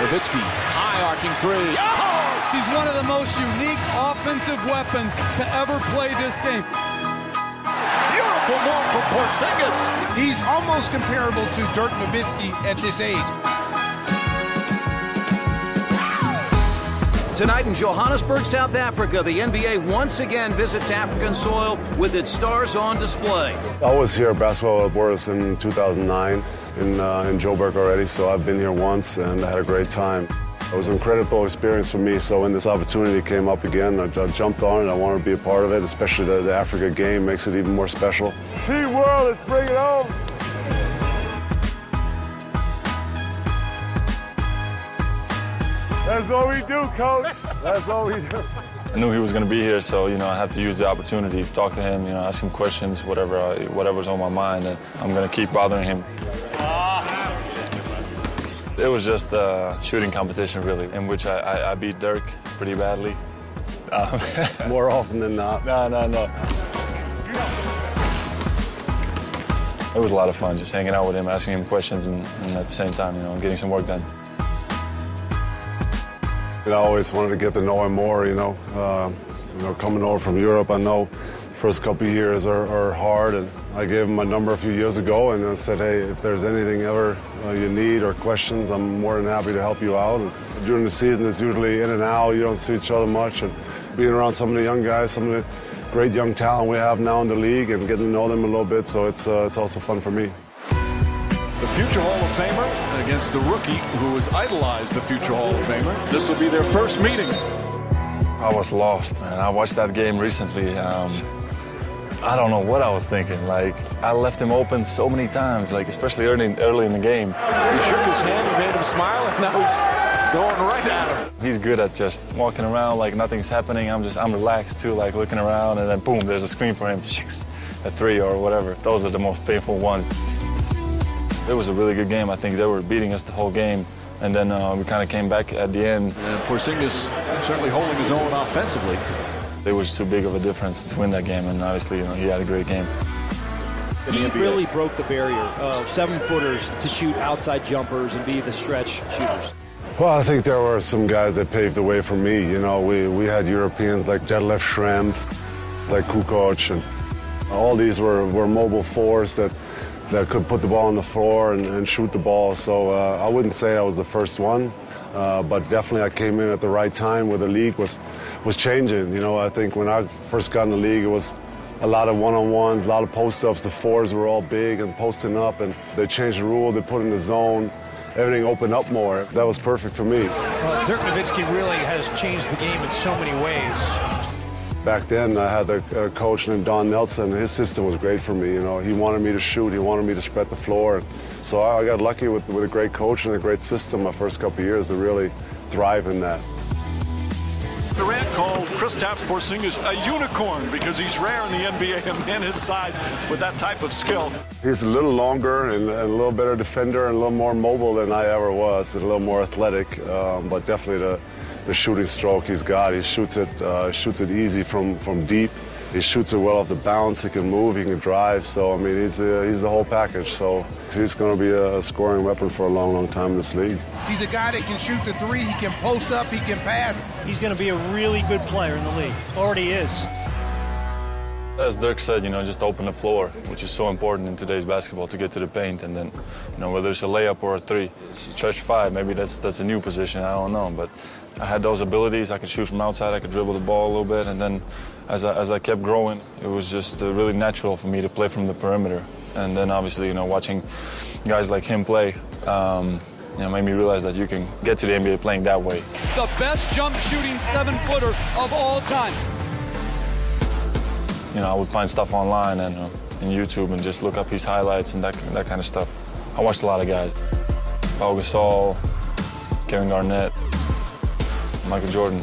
Nowitzki, high arcing three. Oh! He's one of the most unique offensive weapons to ever play this game. Beautiful move from Porzingis. He's almost comparable to Dirk Nowitzki at this age. Tonight in Johannesburg, South Africa, the NBA once again visits African soil with its stars on display. I was here at Basketball Wars in 2009 in Joburg already, so I've been here once and I had a great time. It was an incredible experience for me, so when this opportunity came up again, I jumped on it. I wanted to be a part of it, especially the Africa game makes it even more special. Team World, let's bring it home! That's what we do, Coach. That's what we do. I knew he was going to be here, so I had to use the opportunity to talk to him, ask him questions, whatever's on my mind, and I'm going to keep bothering him. It was just a shooting competition, really, in which I beat Dirk pretty badly. More often than not. No. It was a lot of fun, just hanging out with him, asking him questions, and at the same time, getting some work done. I always wanted to get to know him more, coming over from Europe, I know first couple of years are hard, and I gave him my number a few years ago and I said, hey, if there's anything ever you need or questions, I'm more than happy to help you out. And during the season, it's usually in and out, you don't see each other much, and being around some of the young guys, some of the great young talent we have now in the league and getting to know them a little bit, so it's also fun for me. The future Hall of Famer against the rookie who has idolized the future Hall of Famer. This will be their first meeting. I was lost, man. I watched that game recently. I don't know what I was thinking. I left him open so many times, especially early in the game. He shook his hand, he made him smile, and now he's going right at him. He's good at just walking around like nothing's happening. I'm relaxed too, looking around, and then boom, there's a screen for him. A three or whatever. Those are the most painful ones. It was a really good game. I think they were beating us the whole game. And then we kind of came back at the end. And Porzingis certainly holding his own offensively. It was too big of a difference to win that game, and obviously, he had a great game. He really broke the barrier of 7-footers to shoot outside jumpers and be the stretch shooters. Well, I think there were some guys that paved the way for me. We had Europeans like Detlef Schrempf, like Kukoc, and all these were mobile fours that could put the ball on the floor and shoot the ball. So I wouldn't say I was the first one, but definitely I came in at the right time where the league was changing. I think when I first got in the league, it was a lot of one-on-ones, a lot of post-ups. The fours were all big and posting up, and they changed the rule. They put in the zone. Everything opened up more. That was perfect for me. Dirk Nowitzki really has changed the game in so many ways. Back then, I had a coach named Don Nelson. His system was great for me. He wanted me to shoot. He wanted me to spread the floor. So I got lucky with a great coach and a great system my first couple of years to really thrive in that. Durant called Kristaps Porzingis a unicorn because he's rare in the NBA, a man his size with that type of skill. He's a little longer and a little better defender and a little more mobile than I ever was, and a little more athletic, but definitely the shooting stroke he's got. He shoots it easy from deep. He shoots it well off the bounce. He can move, he can drive. So, I mean, he's the whole package. So he's going to be a scoring weapon for a long, long time in this league. He's a guy that can shoot the three. He can post up. He can pass. He's going to be a really good player in the league. Already is. As Dirk said, just open the floor, which is so important in today's basketball to get to the paint. And then, whether it's a layup or a three, stretch five, maybe that's a new position. I don't know, but I had those abilities. I could shoot from outside. I could dribble the ball a little bit. And then as I kept growing, it was just really natural for me to play from the perimeter. And then obviously, watching guys like him play, made me realize that you can get to the NBA playing that way. The best jump shooting 7-footer of all time. I would find stuff online and in YouTube and just look up his highlights and that kind of stuff. I watched a lot of guys. Pau Gasol, Kevin Garnett, Michael Jordan,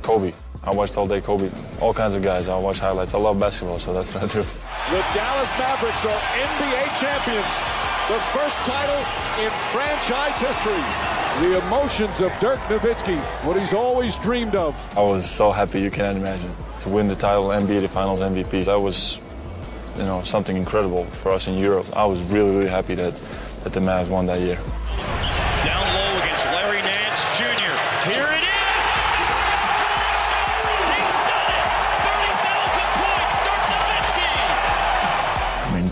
Kobe. I watched all day Kobe. All kinds of guys. I watch highlights. I love basketball, so that's what I do. The Dallas Mavericks are NBA champions. The first title in franchise history. The emotions of Dirk Nowitzki, what he's always dreamed of. I was so happy you can't imagine. To win the title, NBA Finals MVP, that was, something incredible for us in Europe. I was really, really happy that the Mavs won that year. Down low against Larry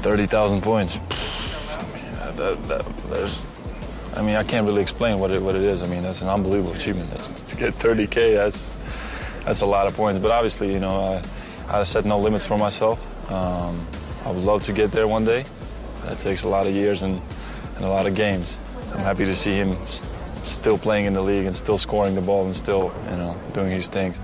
30,000 points. I mean, I can't really explain what it is. I mean, that's an unbelievable achievement. To get 30K, that's a lot of points. But obviously, you know, I set no limits for myself. I would love to get there one day. That takes a lot of years and a lot of games. So I'm happy to see him still playing in the league and still scoring the ball and still, you know, doing his things.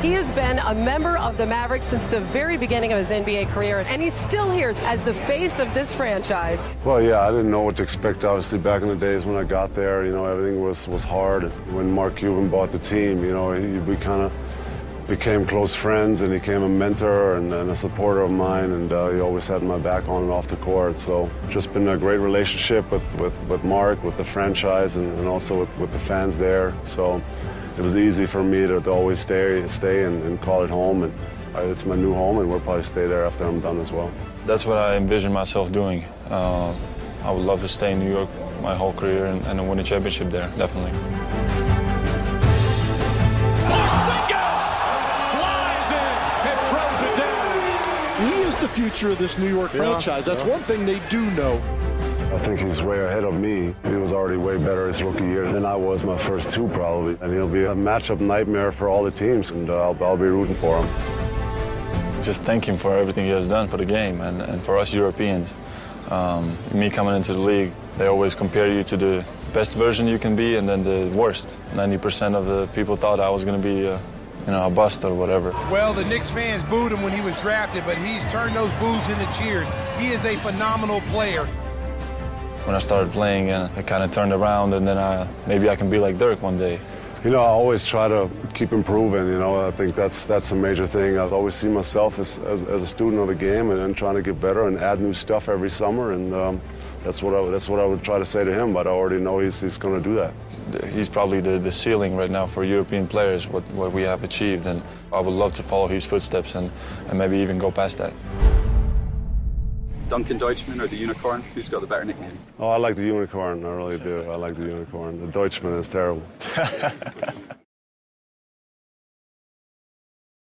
He has been a member of the Mavericks since the very beginning of his NBA career, and he's still here as the face of this franchise. Well, yeah, I didn't know what to expect, obviously, back in the days when I got there. You know, everything was hard. When Mark Cuban bought the team, you know, we kind of became close friends, and he became a mentor and a supporter of mine, and he always had my back on and off the court. So just been a great relationship with Mark, with the franchise, and also with the fans there. So it was easy for me to always stay and call it home, and it's my new home, and we'll probably stay there after I'm done as well. That's what I envision myself doing. I would love to stay in New York my whole career and win a championship there, definitely. He is the future of this New York franchise. That's one thing they do know. I think he's way ahead of me. He was already way better his rookie year than I was my first two, probably. And he'll be a matchup nightmare for all the teams, and I'll be rooting for him. Just thank him for everything he has done for the game and for us Europeans. Me coming into the league, they always compare you to the best version you can be and then the worst. 90% of the people thought I was going to be you know, a bust or whatever. Well, the Knicks fans booed him when he was drafted, but he's turned those boos into cheers. He is a phenomenal player. When I started playing, and it kind of turned around, and then maybe I can be like Dirk one day. You know, I always try to keep improving. You know, I think that's a major thing. I always see myself as a student of the game and trying to get better and add new stuff every summer. And that's what I would try to say to him. But I already know he's going to do that. He's probably the ceiling right now for European players, what we have achieved, and I would love to follow his footsteps and maybe even go past that. Duncan Deutschman or the Unicorn? Who's got the better nickname? Oh, I like the Unicorn. I really do. I like the Unicorn. The Deutschman is terrible.